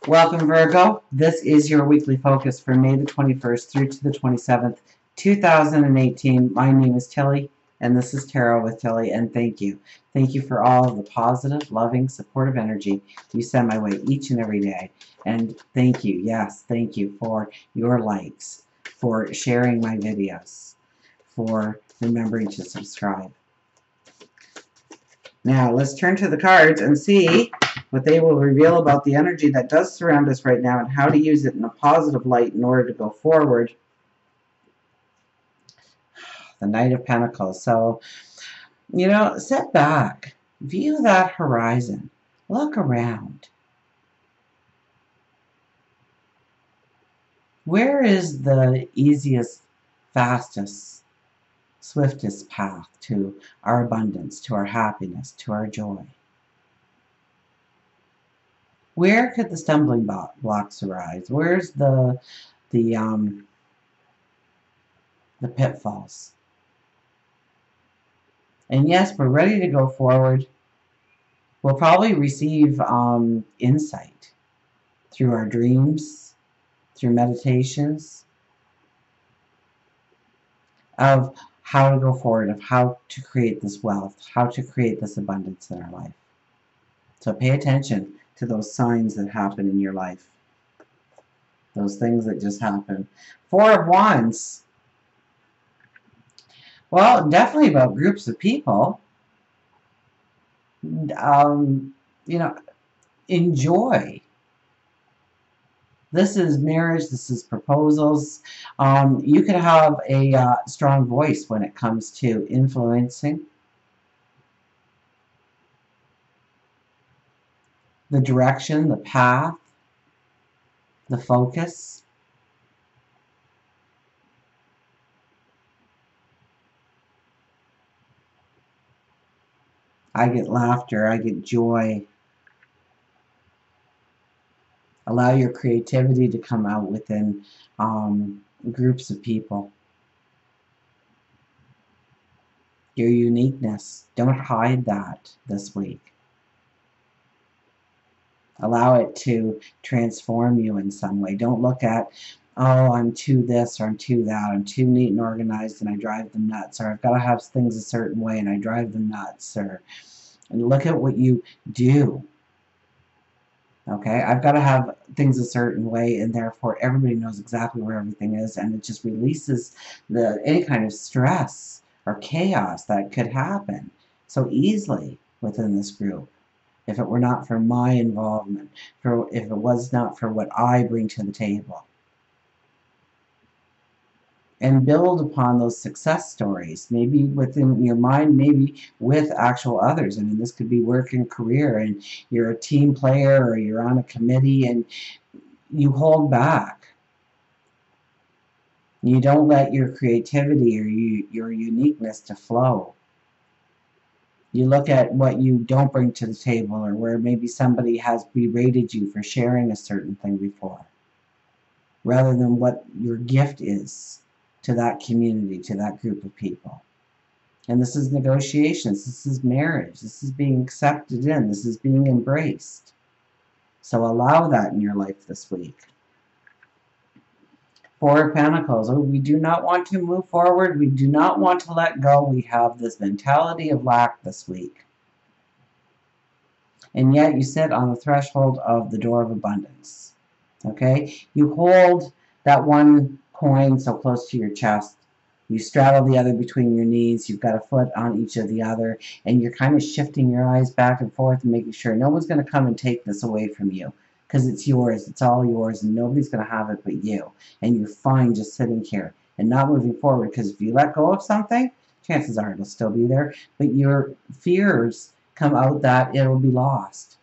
Welcome, Virgo. This is your weekly focus for May the 21st through to the 27th, 2018. My name is Tilly, and this is Tarot with Tilly, and thank you. Thank you for all of the positive, loving, supportive energy you send my way each and every day. And thank you, yes, thank you for your likes, for sharing my videos, for remembering to subscribe. Now, let's turn to the cards and see what they will reveal about the energy that does surround us right now and how to use it in a positive light in order to go forward. The Knight of Pentacles. So, sit back, view that horizon, look around. Where is the easiest, fastest, swiftest path to our abundance, to our happiness, to our joy? Where could the stumbling blocks arise? Where's the pitfalls? And yes, we're ready to go forward. We'll probably receive insight through our dreams, through meditations, of how to go forward, of how to create this wealth, how to create this abundance in our life. So pay attention to those signs that happen in your life. Those things that just happen. Four of Wands. Well, definitely about groups of people. Enjoy. This is marriage. This is proposals. You could have a strong voice when it comes to influencing the direction, the path, the focus. I get laughter. I get joy. Allow your creativity to come out within groups of people. Your uniqueness. Don't hide that this week. Allow it to transform you in some way. Don't look at, oh, I'm too this or I'm too that. I'm too neat and organized and I drive them nuts. Or I've got to have things a certain way and I drive them nuts. And look at what you do. Okay, I've got to have things a certain way, and therefore everybody knows exactly where everything is, and it just releases any kind of stress or chaos that could happen so easily within this group if it were not for my involvement, if it was not for what I bring to the table. And build upon those success stories, maybe within your mind, maybe with actual others. I mean, this could be work and career, and you're a team player or you're on a committee and you hold back. You don't let your creativity or your uniqueness to flow. You look at what you don't bring to the table, or where maybe somebody has berated you for sharing a certain thing before, rather than what your gift is to that community, to that group of people. And this is negotiations. This is marriage. This is being accepted in. This is being embraced. So allow that in your life this week. Four of Pentacles. Oh, we do not want to move forward. We do not want to let go. We have this mentality of lack this week. And yet you sit on the threshold of the door of abundance. Okay? You hold that one coin so close to your chest. You straddle the other between your knees. You've got a foot on each of the other. And you're kind of shifting your eyes back and forth and making sure no one's going to come and take this away from you. Because it's yours. It's all yours. And nobody's going to have it but you. And you're fine just sitting here and not moving forward. Because if you let go of something, chances are it'll still be there. But your fears come out that it'll be lost.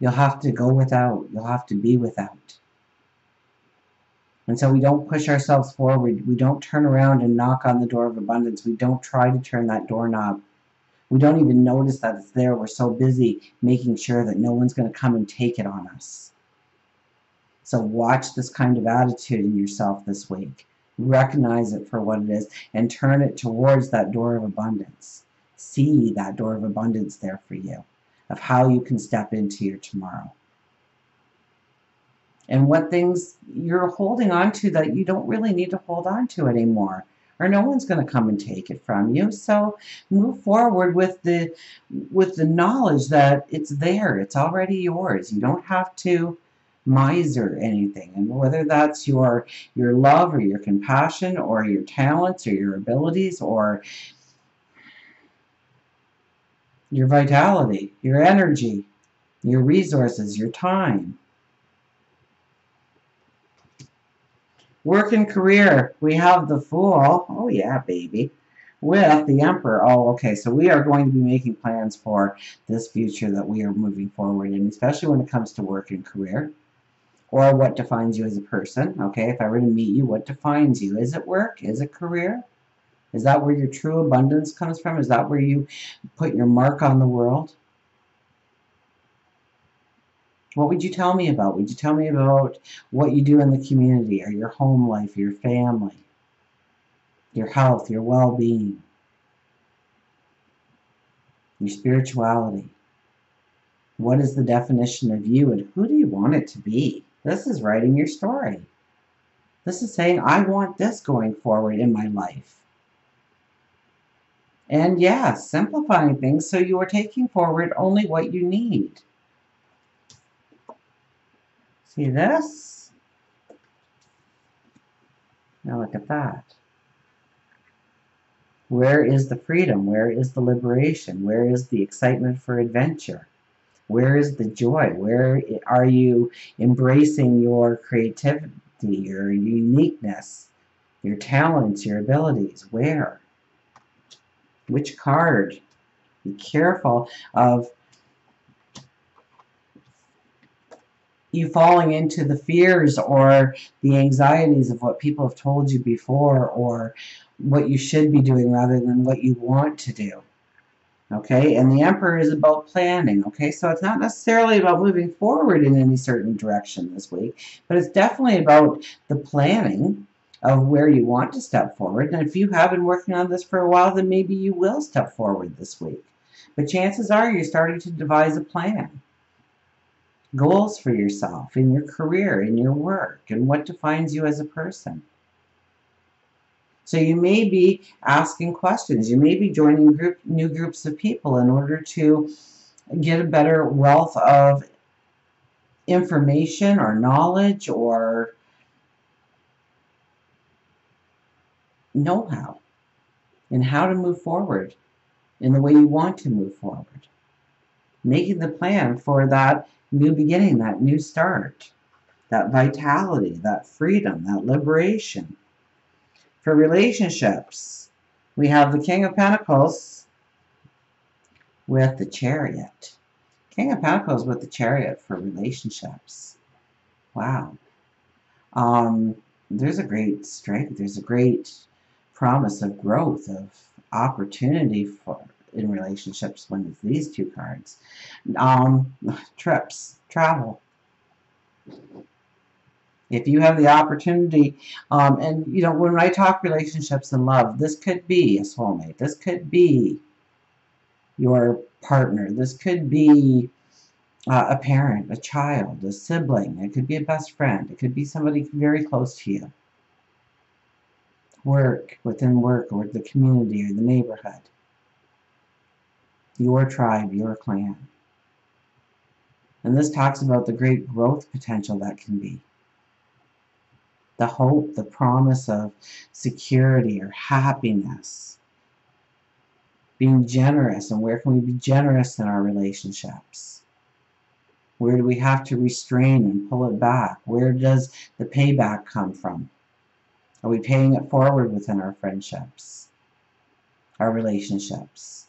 You'll have to go without. You'll have to be without. And so we don't push ourselves forward. We don't turn around and knock on the door of abundance. We don't try to turn that doorknob. We don't even notice that it's there. We're so busy making sure that no one's going to come and take it on us. So watch this kind of attitude in yourself this week. Recognize it for what it is and turn it towards that door of abundance. See that door of abundance there for you, of how you can step into your tomorrow. and what things you're holding on to that you don't really need to hold on to anymore, or no one's going to come and take it from you. So move forward with the knowledge that it's there, it's already yours. You don't have to miser anything, and whether that's your love or your compassion or your talents or your abilities or your vitality, your energy, your resources, your time. Work and career, we have the Fool. Oh yeah, baby. With the Emperor. Oh, okay. So we are going to be making plans for this future that we are moving forward in, especially when it comes to work and career, or what defines you as a person. Okay, if I were to meet you, what defines you? Is it work? Is it career? Is that where your true abundance comes from? Is that where you put your mark on the world? What would you tell me about? Would you tell me about what you do in the community, or your home life, your family, your health, your well-being, your spirituality? What is the definition of you, and who do you want it to be? This is writing your story. This is saying, I want this going forward in my life. And yeah, simplifying things so you are taking forward only what you need. See this? Now look at that. Where is the freedom? Where is the liberation? Where is the excitement for adventure? Where is the joy? Where are you embracing your creativity, your uniqueness, your talents, your abilities? Where? Which card? Be careful of you falling into the fears or the anxieties of what people have told you before, or what you should be doing rather than what you want to do. Okay, and the Emperor is about planning. Okay, so it's not necessarily about moving forward in any certain direction this week, but it's definitely about the planning of where you want to step forward. And if you have been working on this for a while, then maybe you will step forward this week. But chances are you're starting to devise a plan. Goals for yourself, in your career, in your work, and what defines you as a person. So you may be asking questions. You may be joining new groups of people in order to get a better wealth of information or knowledge or know-how in how to move forward in the way you want to move forward. Making the plan for that new beginning, that new start, that vitality, that freedom, that liberation. For relationships, we have the King of Pentacles with the Chariot. King of Pentacles with the Chariot for relationships. Wow. There's a great strength. There's a great promise of growth, of opportunity in relationships when it's these two cards. Trips, travel. If you have the opportunity, and you know, when I talk relationships and love, this could be a soulmate. This could be your partner. This could be a parent, a child, a sibling. It could be a best friend. It could be somebody very close to you. Work, within work, or the community, or the neighborhood. Your tribe, your clan. And this talks about the great growth potential that can be. The hope, the promise of security or happiness. Being generous, and where can we be generous in our relationships? Where do we have to restrain and pull it back? Where does the payback come from? Are we paying it forward within our friendships, our relationships?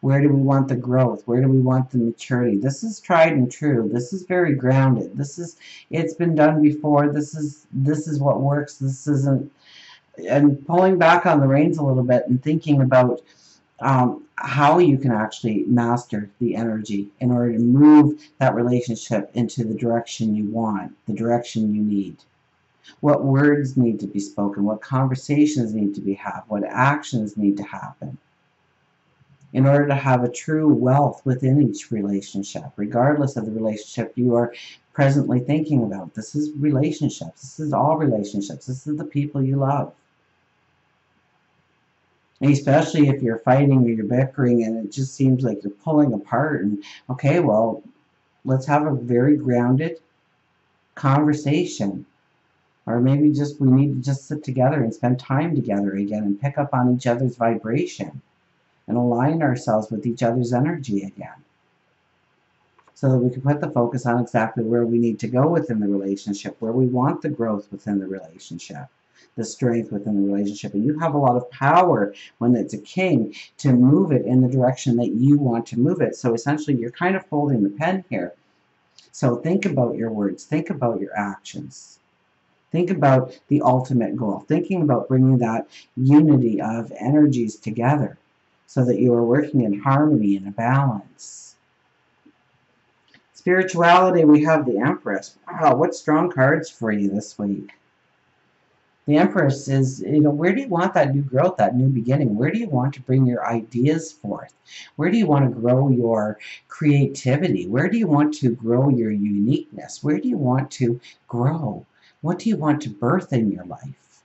Where do we want the growth? Where do we want the maturity? This is tried and true. This is very grounded. It's been done before. This is what works. This isn't, and pulling back on the reins a little bit and thinking about how you can actually master the energy in order to move that relationship into the direction you want, the direction you need. What words need to be spoken, what conversations need to be had, what actions need to happen. in order to have a true wealth within each relationship, regardless of the relationship you are presently thinking about. This is relationships. This is all relationships. This is the people you love. And especially if you're fighting or you're bickering and it just seems like you're pulling apart, and okay, well, let's have a very grounded conversation. Or maybe just we need to just sit together and spend time together again and pick up on each other's vibration and align ourselves with each other's energy again, so that we can put the focus on exactly where we need to go within the relationship, where we want the growth within the relationship, the strength within the relationship. And you have a lot of power when it's a king to move it in the direction that you want to move it. So essentially you're kind of holding the pen here. So think about your words, think about your actions. Think about the ultimate goal, thinking about bringing that unity of energies together so that you are working in harmony and a balance. Spirituality, we have the Empress. Wow, what strong cards for you this week. The Empress is, where do you want that new growth, that new beginning? Where do you want to bring your ideas forth? Where do you want to grow your creativity? Where do you want to grow your uniqueness? Where do you want to grow? What do you want to birth in your life?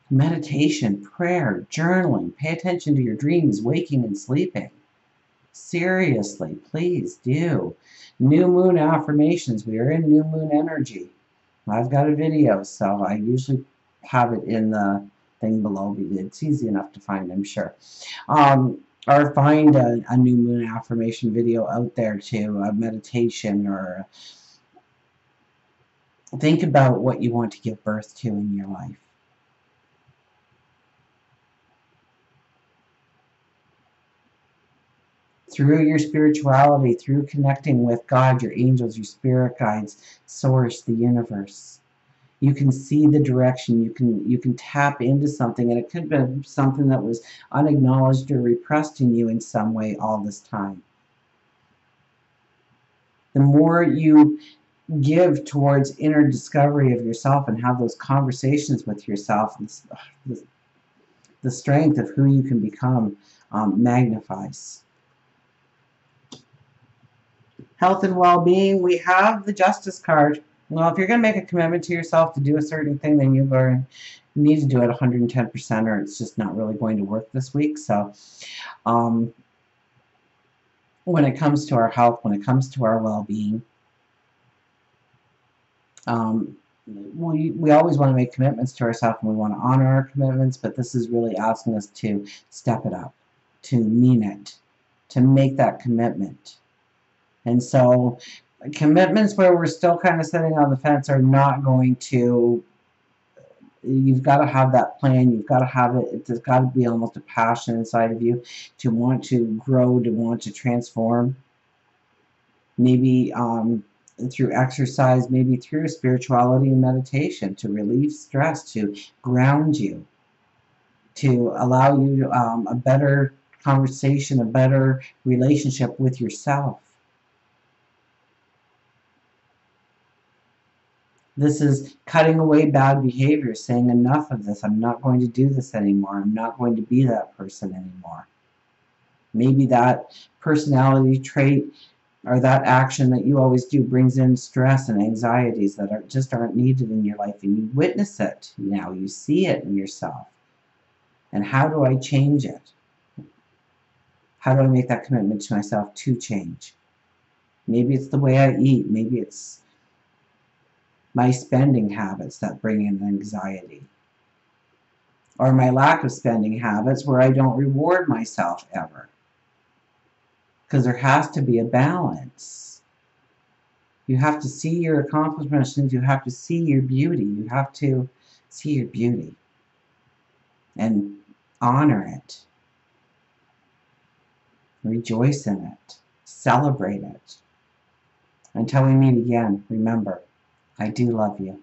Meditation, prayer, journaling, pay attention to your dreams, waking and sleeping. Seriously, please do. New Moon Affirmations. We are in New Moon energy. I've got a video, so I usually have it in the thing below. It's easy enough to find, I'm sure. Or find a New Moon Affirmation video out there too, a meditation, or think about what you want to give birth to in your life. Through your spirituality, through connecting with God, your angels, your spirit guides, source, the universe, you can see the direction. You can tap into something, and it could be something that was unacknowledged or repressed in you in some way all this time. The more you give towards inner discovery of yourself and have those conversations with yourself, the strength of who you can become magnifies. Health and well-being, we have the Justice card. Well, if you're going to make a commitment to yourself to do a certain thing, then you need to do it 110%, or it's just not really going to work this week. So when it comes to our health, when it comes to our well-being, we always want to make commitments to ourselves, and we want to honor our commitments, but this is really asking us to step it up, to mean it, to make that commitment. And so commitments where we're still kind of sitting on the fence are not going to, you've got to have that plan, you've got to have it, there's got to be almost a passion inside of you to want to grow, to want to transform. Maybe through exercise, maybe through spirituality and meditation, to relieve stress, to ground you, to allow you a better conversation, a better relationship with yourself. This is cutting away bad behavior, saying enough of this. I'm not going to do this anymore. I'm not going to be that person anymore. Maybe that personality trait or that action that you always do brings in stress and anxieties that just aren't needed in your life, and you witness it now. You see it in yourself. And how do I change it? How do I make that commitment to myself to change? Maybe it's the way I eat. Maybe it's my spending habits that bring in anxiety, or my lack of spending habits where I don't reward myself ever, because there has to be a balance. You have to see your accomplishments, you have to see your beauty, you have to see your beauty and honor it, rejoice in it, celebrate it. Until we meet again, remember, I do love you.